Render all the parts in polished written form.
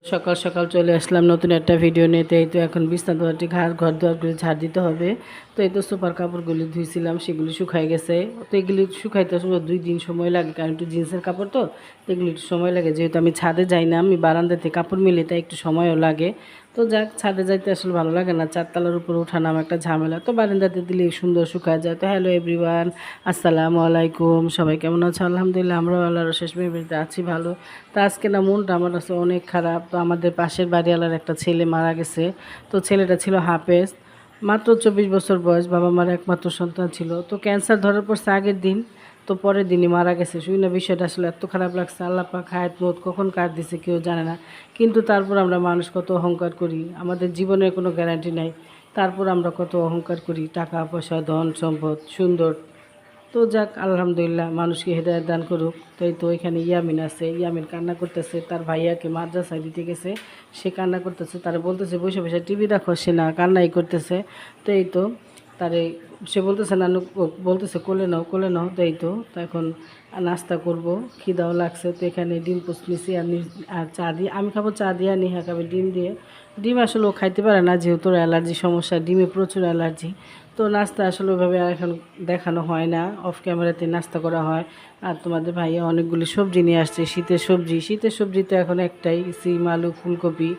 সকাল সকাল চলে আসলাম নতুন একটা ভিডিও নিতে। এই তো এখন বিছনা দুয়ারটি ঘর দুয়ারগুলি ঝাড় দিতে হবে। তো এই তো সুপার কাপড়গুলি ধুইছিলাম, সেগুলি শুকাই গেছে। তো এগুলি শুকাইতে আসলে 2 দিন সময় লাগে, কারণ একটু জিন্সের কাপড় তো এগুলি একটু সময় লাগে। যেহেতু আমি ছাদে যাই না, আমি বারান্দাতে কাপড় মিলি, তাই একটু সময়ও লাগে। তো যাক, ছাদে যাইতে আসলে ভালো লাগে না, 4 তলার উপরে উঠানাম একটা ঝামেলা। তো বারান্দাতে দিলে সুন্দর শুকায় যায়। তো হ্যালো এভরিওয়ান, আসসালামু আলাইকুম। সবাই কেমন আছো? আলহামদুলিল্লাহ, আমরাও আল্লাহর শেষ মেয়েতে আছি ভালো। তো আজকে না মনটা আমার কাছে অনেক খারাপ। তো আমাদের পাশের বাড়িওয়ালার একটা ছেলে মারা গেছে। তো ছেলেটা ছিল হাফেজ, মাত্র 24 বছর বয়স, বাবা মার একমাত্র সন্তান ছিল। তো ক্যান্সার ধরার পড়ছে আগের দিন, তো পরের দিনই মারা গেছে। শুনে না বিষয়টা আসলে এত খারাপ লাগছে। আল্লাহ পাক হায়াত মৌত কখন কার দিছে কেউ জানে না, কিন্তু তারপর আমরা মানুষ কত অহংকার করি, আমাদের জীবনের কোনো গ্যারান্টি নাই। তারপর আমরা কত অহংকার করি, টাকা পয়সা ধন সম্পদ সুন্দর। তো যাক, আলহামদুলিল্লাহ, মানুষকে হেদায়েত দান করুক। তো এই তো এখানে ইয়ামিন আছে, ইয়ামিন কান্না করতেছে, তার ভাইয়াকে মাদ্রাসায় দিতে গেছে, সে কান্না করতেছে। তারা বলতেছে বসে বসে টিভি দেখো, সে না, কান্নাই করতেছে। তো এই তো তারে সে বলতেছে নানু, বলতেছে কোলে নাও কোলে নাও। তো এই তো এখন নাস্তা করব, খিদাও লাগছে। তো এখানে ডিম পোস্ট নিছি আর চা দিয়ে, আমি খাবো চা দিয়ে, আর নিহা খাবে ডিম দিয়ে। ডিম আসলে ও খাইতে পারে না, যেহেতু ওর অ্যালার্জি সমস্যা, ডিমে প্রচুর অ্যালার্জি। তো নাস্তা আসলে ওইভাবে আর এখন দেখানো হয় না, অফ ক্যামেরাতে নাস্তা করা হয়। আর তোমাদের ভাইয়া অনেকগুলি সবজি নিয়ে আসছে, শীতের সবজি তো এখন একটাই, সিম আলু ফুলকপি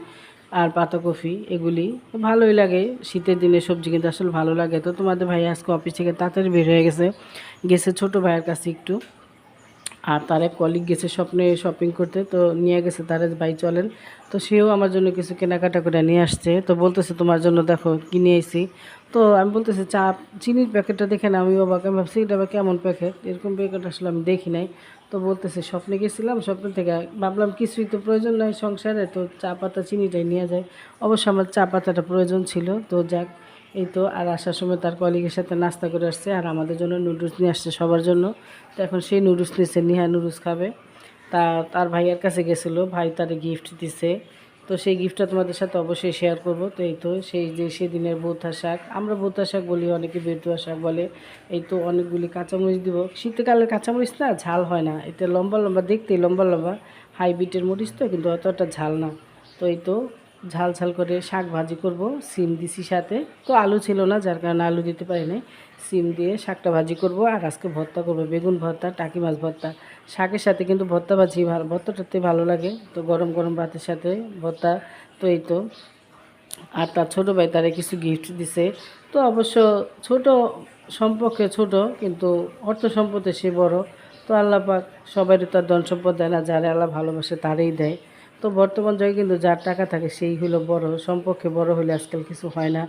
আর পাতাকপি, এগুলি তো ভালোই লাগে। শীতের দিনে সবজি কিন্তু আসলে ভালো লাগে। তো তোমাদের ভাইয়া আজকে অফিস থেকে তাড়াতাড়ি বের হয়ে গেছে, ছোটো ভাইয়ের কাছে একটু। আর তার এক কলিগ গেছে স্বপ্নে শপিং করতে, তো নিয়ে গেছে তার ভাই চলেন। তো সেও আমার জন্য কিছু কেনাকাটা করে নিয়ে আসছে। তো বলতেছে তোমার জন্য দেখো কিনে এসেছি। তো আমি বলতেছি চা, চিনির প্যাকেটটা দেখে না, আমি অবাক, আমি ভাবছি এটা আবার কেমন প্যাকেট, এরকম প্যাকেট আসলে আমি দেখি নাই। তো বলতেছে স্বপ্নে গেছিলাম, স্বপ্ন থেকে ভাবলাম কিছুই তো প্রয়োজন নয় সংসারে, তো চা পাতা চিনিটাই নিয়ে যায়। অবশ্য আমার চা পাতাটা প্রয়োজন ছিল। তো যাক, এই তো আর আসার সময় তার কলিগের সাথে নাস্তা করে আসছে, আর আমাদের জন্য নুডলস নিয়ে আসছে সবার জন্য। তো এখন সেই নুডলস নিচ্ছে, নিহা নুডলস খাবে। তার ভাইয়ের কাছে গেছিলো, ভাই তারে গিফট দিছে। তো সেই গিফটটা তোমাদের সাথে অবশ্যই শেয়ার করব। তো এই তো সেই যে সেদিনের বৌথা শাক, আমরা বৌথা শাক বলি, অনেকে বেতুয়া শাক বলে। এই তো অনেকগুলি কাঁচামরিচ দিব, শীতকালের কাঁচামরিচ না ঝাল হয় না, এটা লম্বা লম্বা দেখতেই, লম্বা লম্বা হাইব্রিডের মরিচ তো, কিন্তু অতটা ঝাল না। তো এই তো ঝাল ঝাল করে শাক ভাজি করব, সিম দিছি সাথে। তো আলু ছিল না, যার কারণে আলু দিতে পারি নাই। সিম দিয়ে শাকটা ভাজি করব, আর আজকে ভর্তা করব, বেগুন ভর্তা, টাকি মাছ ভর্তা। শাকের সাথে কিন্তু ভর্তা ভাজি ভালো, ভর্তাটাতে ভালো লাগে। তো গরম গরম ভাতের সাথে ভর্তা। তো এই তো আর তার ছোটো ভাই তারে কিছু গিফট দিছে। তো অবশ্য ছোট সম্পর্কে ছোট, কিন্তু অর্থ সম্পদে সে বড়। তো আল্লাহ পাক সবারই তার ধন সম্পদ দেয় না, যারে আল্লাহ ভালোবাসে তারই দেয়। তো বর্তমান যুগে কিন্তু যার টাকা থাকে সেই হলো বড়, সম্পর্কে বড় হলে আজকাল কিছু হয় না।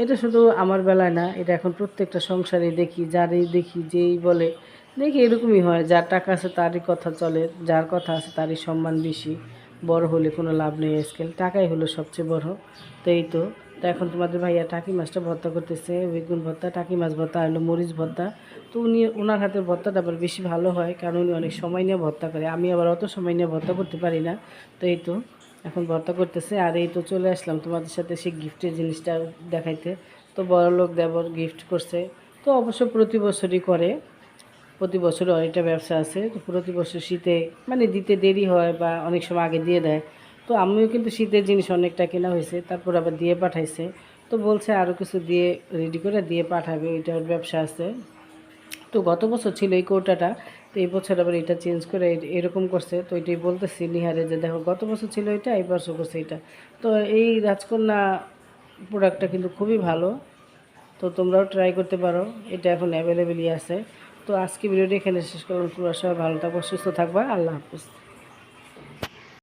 এটা শুধু আমার বেলায় না, এটা এখন প্রত্যেকটা সংসারে দেখি, যারই দেখি যেই বলে দেখি এরকমই হয়, যার টাকা আছে তারই কথা চলে, যার কথা আছে তারই সম্মান বেশি। বড় হলে কোনো লাভ নেই, আজকাল টাকাই হলো সবচেয়ে বড়। তো এই তো তো এখন তোমাদের ভাইয়া টাকি মাছটা ভর্তা করতেছে, বেগুন ভর্তা, টাকি মাছ ভর্তা, আর হলো মরিচ ভর্তা। তো ওনার হাতের ভর্তাটা আবার বেশি ভালো হয়, কারণ উনি অনেক সময় নিয়ে ভর্তা করে, আমি আবার অত সময় নিয়ে ভর্তা করতে পারি না। তো এই তো এখন ভর্তা করতেছে। আর এই তো চলে আসলাম তোমাদের সাথে সেই গিফটের জিনিসটা দেখাইতে। তো বড়লোক দেবর গিফট করছে। তো অবশ্য প্রতি বছরই করে, প্রতি বছরও অনেকটা ব্যবসা আছে। তো প্রতি বছর শীতে মানে দিতে দেরি হয়, বা অনেক সময় আগে দিয়ে দেয়। তো আমিও কিন্তু শীতের জিনিস অনেকটা কেনা হয়েছে, তারপর আবার দিয়ে পাঠাইছে। তো বলছে আরও কিছু দিয়ে রেডি করে দিয়ে পাঠাবে, এটার ব্যবসা আছে। তো গত বছর ছিল এই কৌটাটা, তো এই বছর আবার এটা চেঞ্জ করে এরকম করছে। তো এটাই বলতেছি নিহারে যে দেখো, গত বছর ছিল এটা, এই বছর করছে এটা। তো এই রাজকন্যা প্রোডাক্টটা কিন্তু খুবই ভালো, তো তোমরাও ট্রাই করতে পারো, এটা এখন অ্যাভেলেবেলই আছে। তো আজকে ভিডিওটি এখানে শেষ করলাম। তোমরা সবাই ভালো থাকবো, সুস্থ থাকবা, আল্লাহ হাফিজ।